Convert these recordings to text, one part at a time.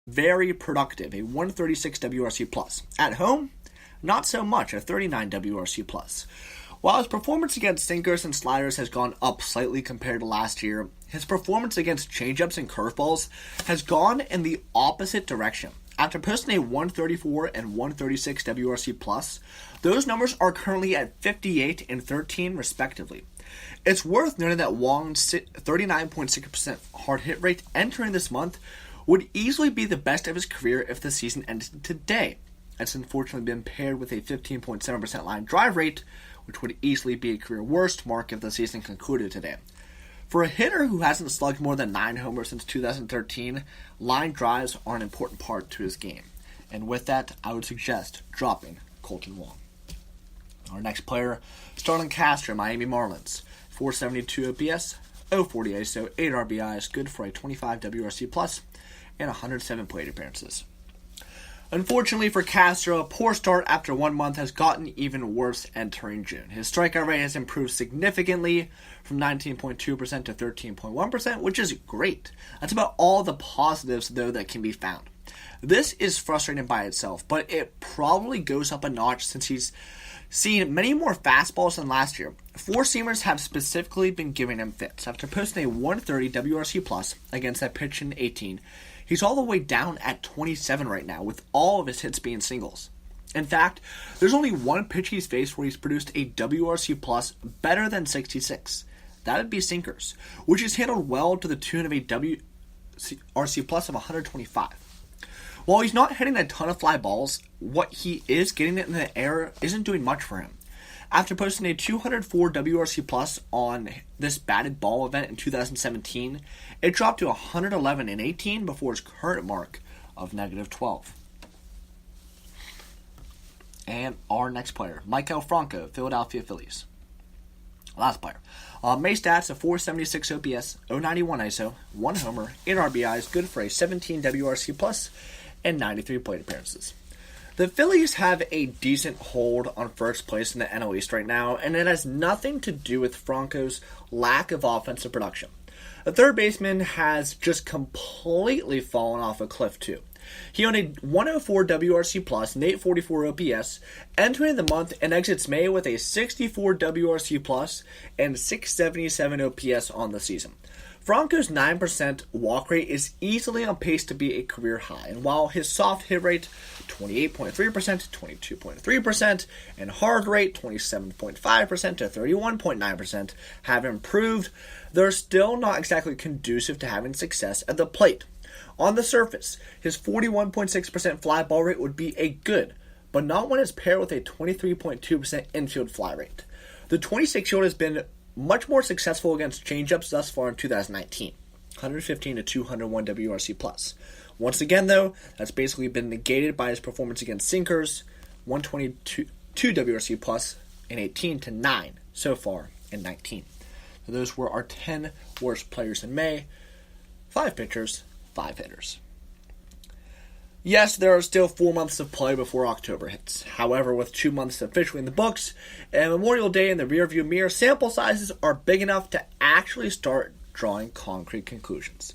very productive, a 136 WRC+. At home, not so much, a 39 WRC+. While his performance against sinkers and sliders has gone up slightly compared to last year, his performance against changeups and curveballs has gone in the opposite direction. After posting a 134 and 136 WRC+, those numbers are currently at 58 and 13 respectively. It's worth noting that Wong's 39.6% hard hit rate entering this month would easily be the best of his career if the season ended today. It's unfortunately been paired with a 15.7% line drive rate, which would easily be a career worst mark if the season concluded today. For a hitter who hasn't slugged more than 9 homers since 2013, line drives are an important part to his game. And with that, I would suggest dropping Kolten Wong. Our next player, Starlin Castro, Miami Marlins. 472 OPS, 040 ISO, 8 RBIs, good for a 25 WRC+, and 107 plate appearances. Unfortunately for Castro, a poor start after 1 month has gotten even worse entering June. His strikeout rate has improved significantly from 19.2% to 13.1%, which is great. That's about all the positives, though, that can be found. This is frustrating by itself, but it probably goes up a notch since he's seen many more fastballs than last year. Four-seamers have specifically been giving him fits. After posting a 130 WRC+ against that pitch in 18, he's all the way down at 27 right now, with all of his hits being singles. In fact, there's only one pitch he's faced where he's produced a WRC+ better than 66. That would be sinkers, which is handled well to the tune of a WRC+ of 125. While he's not hitting a ton of fly balls, what he is getting in the air isn't doing much for him. After posting a 204 WRC+ on this batted ball event in 2017, it dropped to 111 in 18 before his current mark of -12. And our next player, Maikel Franco, Philadelphia Phillies. Last player. May stats, a 476 OPS, 091 ISO, 1 homer, 8 RBIs, good for a 17 WRC+, and 93 plate appearances. The Phillies have a decent hold on first place in the NL East right now, and it has nothing to do with Franco's lack of offensive production. The third baseman has just completely fallen off a cliff too. He owned a 104 WRC+, and 844 OPS, entering the month and exits May with a 64 WRC+, and 677 OPS on the season. Franco's 9% walk rate is easily on pace to be a career high, and while his soft hit rate, 28.3% to 22.3%, and hard rate, 27.5% to 31.9%, have improved, they're still not exactly conducive to having success at the plate. On the surface, his 41.6% fly ball rate would be a good, but not when it's paired with a 23.2% infield fly rate. The 26-year-old has been much more successful against changeups thus far in 2019, 115 to 201 WRC+. Once again, though, that's basically been negated by his performance against sinkers, 122 WRC+, and 18 to 9 so far in 19. So those were our 10 worst players in May. 5 pitchers, 5 hitters. Yes, there are still 4 months of play before October hits. However, with 2 months officially in the books and Memorial Day in the rearview mirror, sample sizes are big enough to actually start drawing concrete conclusions.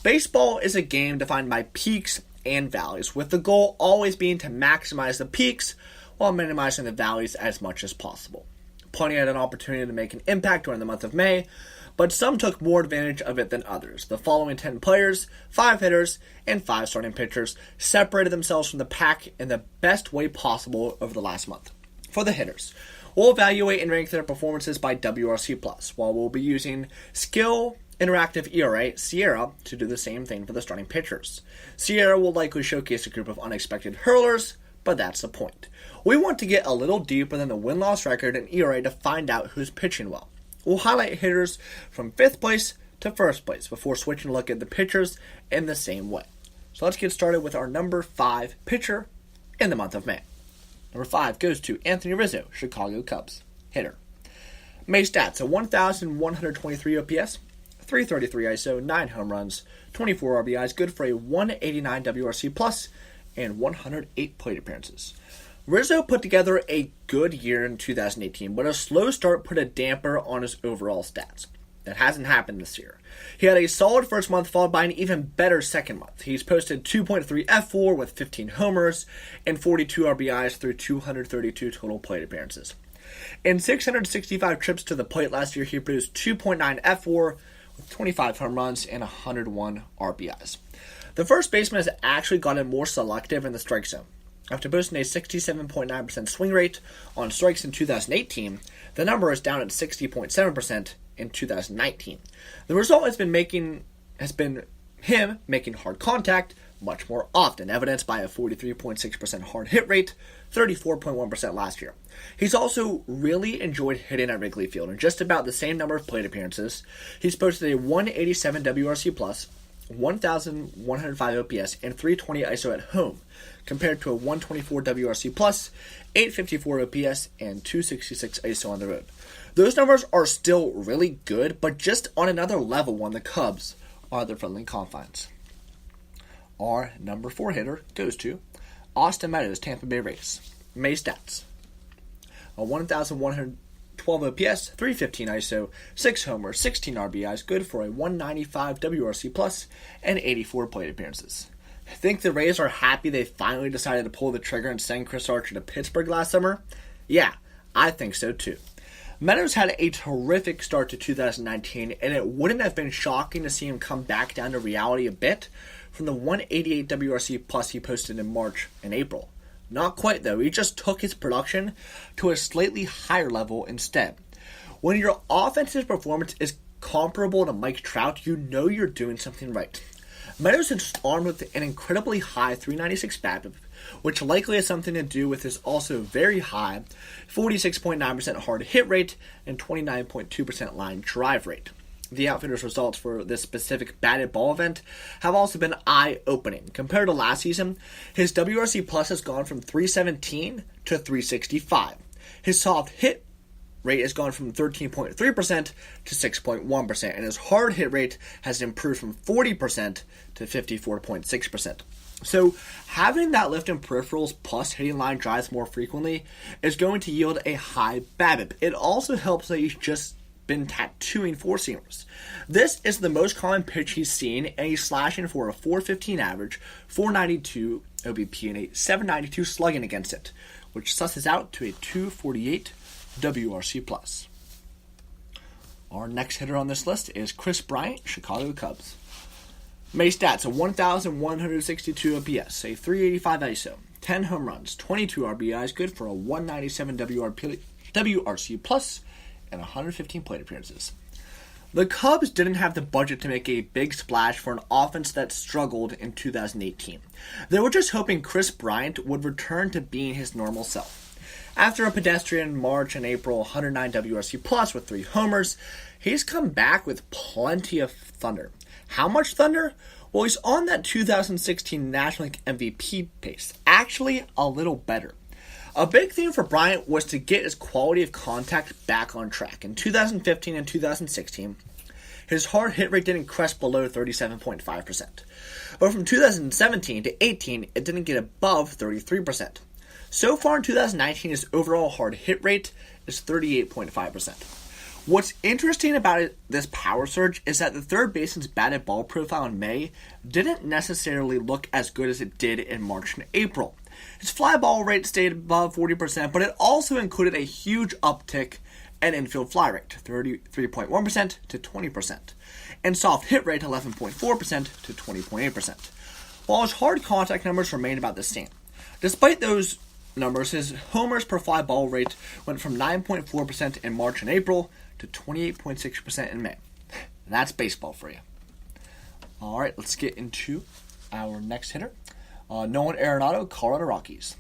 Baseball is a game defined by peaks and valleys, with the goal always being to maximize the peaks while minimizing the valleys as much as possible. Plenty had an opportunity to make an impact during the month of May, but some took more advantage of it than others. The following 10 players, 5 hitters, and 5 starting pitchers separated themselves from the pack in the best way possible over the last month. For the hitters, we'll evaluate and rank their performances by WRC+, while we'll be using Skill Interactive ERA, Sierra, to do the same thing for the starting pitchers. Sierra will likely showcase a group of unexpected hurlers, but that's the point. We want to get a little deeper than the win-loss record and ERA to find out who's pitching well. We'll highlight hitters from 5th place to 1st place before switching to look at the pitchers in the same way. So let's get started with our number 5 pitcher in the month of May. Number 5 goes to Anthony Rizzo, Chicago Cubs, hitter. May stats, a 1,123 OPS, 333 ISO, 9 home runs, 24 RBIs, good for a 189 WRC+, and 108 plate appearances. Rizzo put together a good year in 2018, but a slow start put a damper on his overall stats. That hasn't happened this year. He had a solid first month followed by an even better second month. He's posted 2.3 F4 with 15 homers and 42 RBIs through 232 total plate appearances. In 665 trips to the plate last year, he produced 2.9 F4 with 25 home runs and 101 RBIs. The first baseman has actually gotten more selective in the strike zone. After boasting a 67.9% swing rate on strikes in 2018, the number is down at 60.7% in 2019. The result has been him making hard contact much more often, evidenced by a 43.6% hard hit rate, 34.1% last year. He's also really enjoyed hitting at Wrigley Field in just about the same number of plate appearances. He's posted a 187 WRC+, 1,105 OPS, and 320 ISO at home, compared to a 124 WRC+, 854 OPS, and 266 ISO on the road. Those numbers are still really good, but just on another level when the Cubs are the friendly confines. Our number 4 hitter goes to Austin Meadows, Tampa Bay Rays. May stats: a 1,112 OPS, 315 ISO, 6 homers, 16 RBIs, good for a 195 WRC+, and 84 plate appearances. I think the Rays are happy they finally decided to pull the trigger and send Chris Archer to Pittsburgh last summer. Yeah, I think so too. Meadows had a terrific start to 2019, and it wouldn't have been shocking to see him come back down to reality a bit from the 188 WRC+ he posted in March and April. Not quite though, he just took his production to a slightly higher level instead. When your offensive performance is comparable to Mike Trout, you know you're doing something right. Meadows is armed with an incredibly high 396 BABIP, which likely has something to do with his also very high 46.9% hard hit rate and 29.2% line drive rate. The outfielders' results for this specific batted ball event have also been eye-opening. Compared to last season, his WRC plus has gone from 317 to 365. His soft hit rate has gone from 13.3% to 6.1%, and his hard hit rate has improved from 40% to 54.6%. So, having that lift in peripherals plus hitting line drives more frequently is going to yield a high BABIP. It also helps that he's just been tattooing four-seamers. This is the most common pitch he's seen, and he's slashing for a 415 average, 492 OBP, and a 792 slugging against it, which susses out to a 248 WRC+. Our next hitter on this list is Chris Bryant, Chicago Cubs. May stats: a 1,162 OPS, a 385 ISO, 10 home runs, 22 RBIs, good for a 197 WRC+, and 115 plate appearances. The Cubs didn't have the budget to make a big splash for an offense that struggled in 2018. They were just hoping Chris Bryant would return to being his normal self. After a pedestrian March and April 109 WRC+ with 3 homers, he's come back with plenty of thunder. How much thunder? Well, he's on that 2016 National League MVP pace. Actually, a little better. A big theme for Bryant was to get his quality of contact back on track. In 2015 and 2016, his hard hit rate didn't crest below 37.5%. But from 2017 to 18, it didn't get above 33%. So far in 2019, his overall hard hit rate is 38.5%. What's interesting about this power surge is that the third baseman's batted ball profile in May didn't necessarily look as good as it did in March and April. His fly ball rate stayed above 40%, but it also included a huge uptick in infield fly rate, 33.1% to 20%, and soft hit rate 11.4% to 20.8%, while his hard contact numbers remained about the same. Despite those numbers, his homers per fly ball rate went from 9.4% in March and April to 28.6% in May. And that's baseball for you. All right, let's get into our next hitter. Nolan Arenado, Colorado Rockies.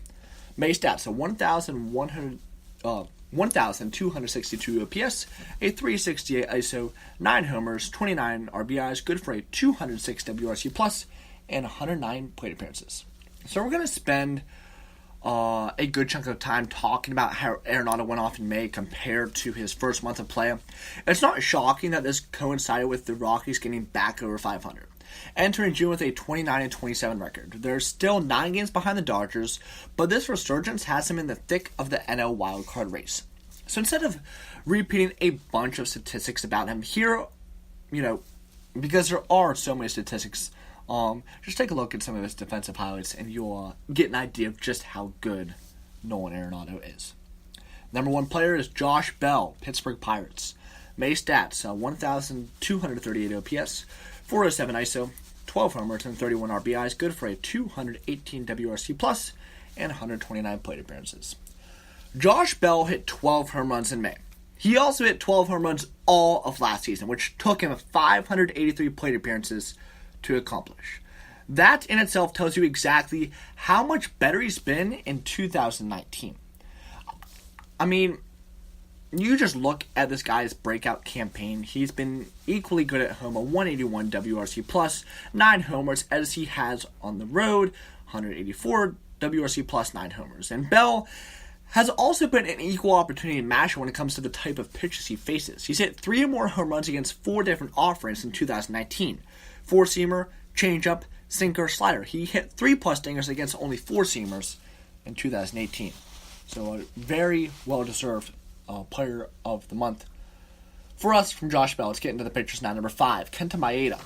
May stats: a 1,262 OPS, a 368 ISO, 9 homers, 29 RBIs, good for a 206 WRC+, and 109 plate appearances. So we're going to spend a good chunk of time talking about how Arenado went off in May compared to his first month of play. It's not shocking that this coincided with the Rockies getting back over 500. Entering June with a 29-27 record. They're still 9 games behind the Dodgers, but this resurgence has him in the thick of the NL wildcard race. So instead of repeating a bunch of statistics about him, here because there are so many statistics, just take a look at some of his defensive highlights and you'll get an idea of just how good Nolan Arenado is. Number 1 player is Josh Bell, Pittsburgh Pirates. May stats, 1,238 OPS, 407 ISO, 12 homers, and 31 RBIs, good for a 218 WRC plus and 129 plate appearances. Josh Bell hit 12 home runs in May. He also hit 12 home runs all of last season, which took him 583 plate appearances to accomplish. That in itself tells you exactly how much better he's been in 2019. I mean, you just look at this guy's breakout campaign. He's been equally good at home, a 181 WRC plus, 9 homers, as he has on the road, 184 WRC plus, 9 homers. And Bell has also been an equal opportunity masher when it comes to the type of pitches he faces. He's hit 3 or more home runs against 4 different off-ramps in 2019. 4-seamer, changeup, sinker, slider. He hit 3+ dingers against only 4-seamers in 2018. So a very well-deserved player of the month for us from Josh Bell. Let's get into the pitchers now. Number 5, Kenta Maeda,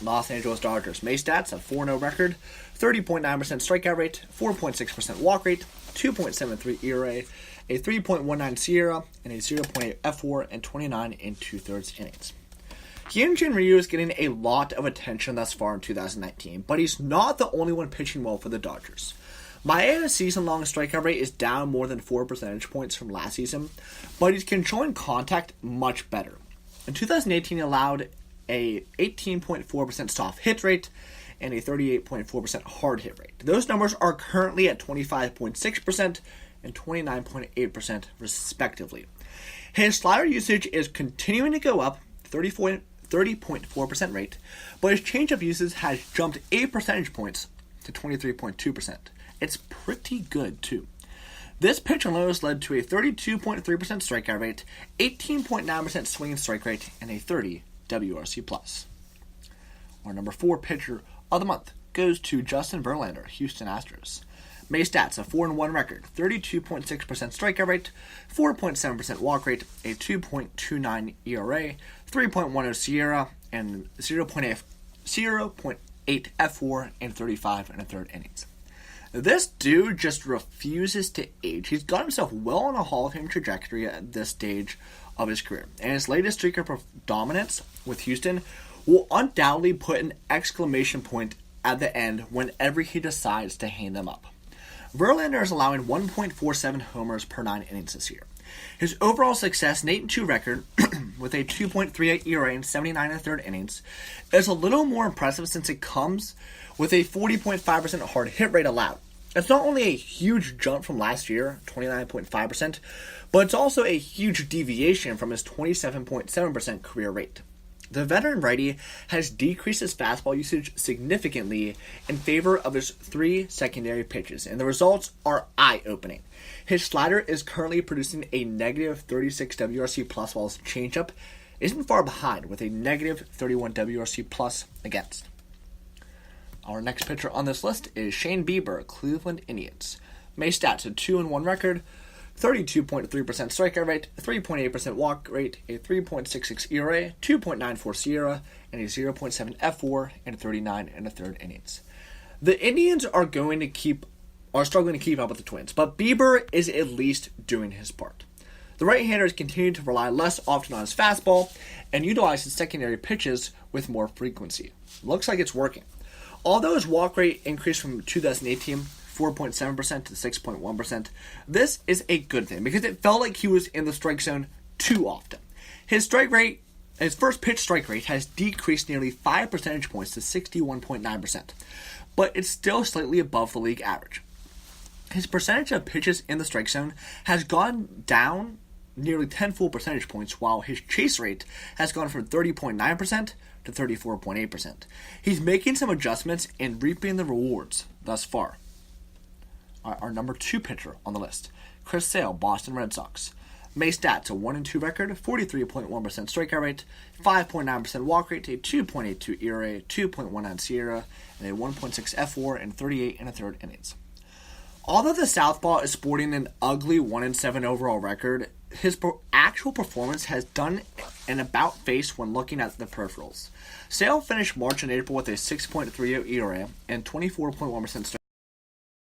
Los Angeles Dodgers. May stats, a 4-0 record, 30.9% strikeout rate, 4.6% walk rate, 2.73 ERA, a 3.19 SIERA, and a 0.8 F4, and 29 2/3 innings. Hyunjin Ryu is getting a lot of attention thus far in 2019, but he's not the only one pitching well for the Dodgers. Maeda's season-long strikeout rate is down more than 4 percentage points from last season, but he's controlling contact much better. In 2018, he allowed a 18.4% soft hit rate and a 38.4% hard hit rate. Those numbers are currently at 25.6% and 29.8% respectively. His slider usage is continuing to go up, 30.4% rate, but his changeup usage has jumped 8 percentage points to 23.2%. It's pretty good too. This pitch alone has led to a 32.3% strikeout rate, 18.9% swing and strike rate, and a 30 WRC+. Our number 4 pitcher of the month goes to Justin Verlander, Houston Astros. May stats, a 4-1 record, 32.6% strikeout rate, 4.7% walk rate, a 2.29 ERA, 3.10 SIERA, and 0.8 F4 in 35 1/3 innings. This dude just refuses to age. He's got himself well on a Hall of Fame trajectory at this stage of his career, and his latest streak of dominance with Houston will undoubtedly put an exclamation point at the end whenever he decides to hang them up. Verlander is allowing 1.47 homers per 9 innings this year. His overall success, an 8-2 record with a 2.38 ERA in 79 1/3 innings, is a little more impressive since it comes with a 40.5% hard hit rate allowed. It's not only a huge jump from last year, 29.5%, but it's also a huge deviation from his 27.7% career rate. The veteran righty has decreased his fastball usage significantly in favor of his 3 secondary pitches, and the results are eye-opening. His slider is currently producing a negative 36 WRC plus, while his changeup isn't far behind with a negative 31 WRC plus against. Our next pitcher on this list is Shane Bieber, Cleveland Indians. May stats, a 2-1 record, 32.3% strikeout rate, 3.8% walk rate, a 3.66 ERA, 2.94 SIERA, and a 0.7 F4 in 39 1/3 innings. The Indians are struggling to keep up with the Twins, but Bieber is at least doing his part. The right-hander is continuing to rely less often on his fastball and utilize his secondary pitches with more frequency. Looks like it's working. Although his walk rate increased from 2018 4.7% to 6.1%, this is a good thing because it felt like he was in the strike zone too often. His first pitch strike rate has decreased nearly 5 percentage points to 61.9%, but it's still slightly above the league average. His percentage of pitches in the strike zone has gone down nearly 10 full percentage points, while his chase rate has gone from 30.9% to 34.8%. He's making some adjustments and reaping the rewards thus far. Our number 2 pitcher on the list, Chris Sale, Boston Red Sox. May stats, a 1-2 record, 43.1% strikeout rate, 5.9% walk rate, a 2.82 ERA, 2.19 SIERA, and a 1.6 F4 in 38 1/3 innings. Although the Southpaw is sporting an ugly 1-7 overall record, his actual performance has done an about face when looking at the peripherals. Sale finished March and April with a 6.30 ERA and 24.1%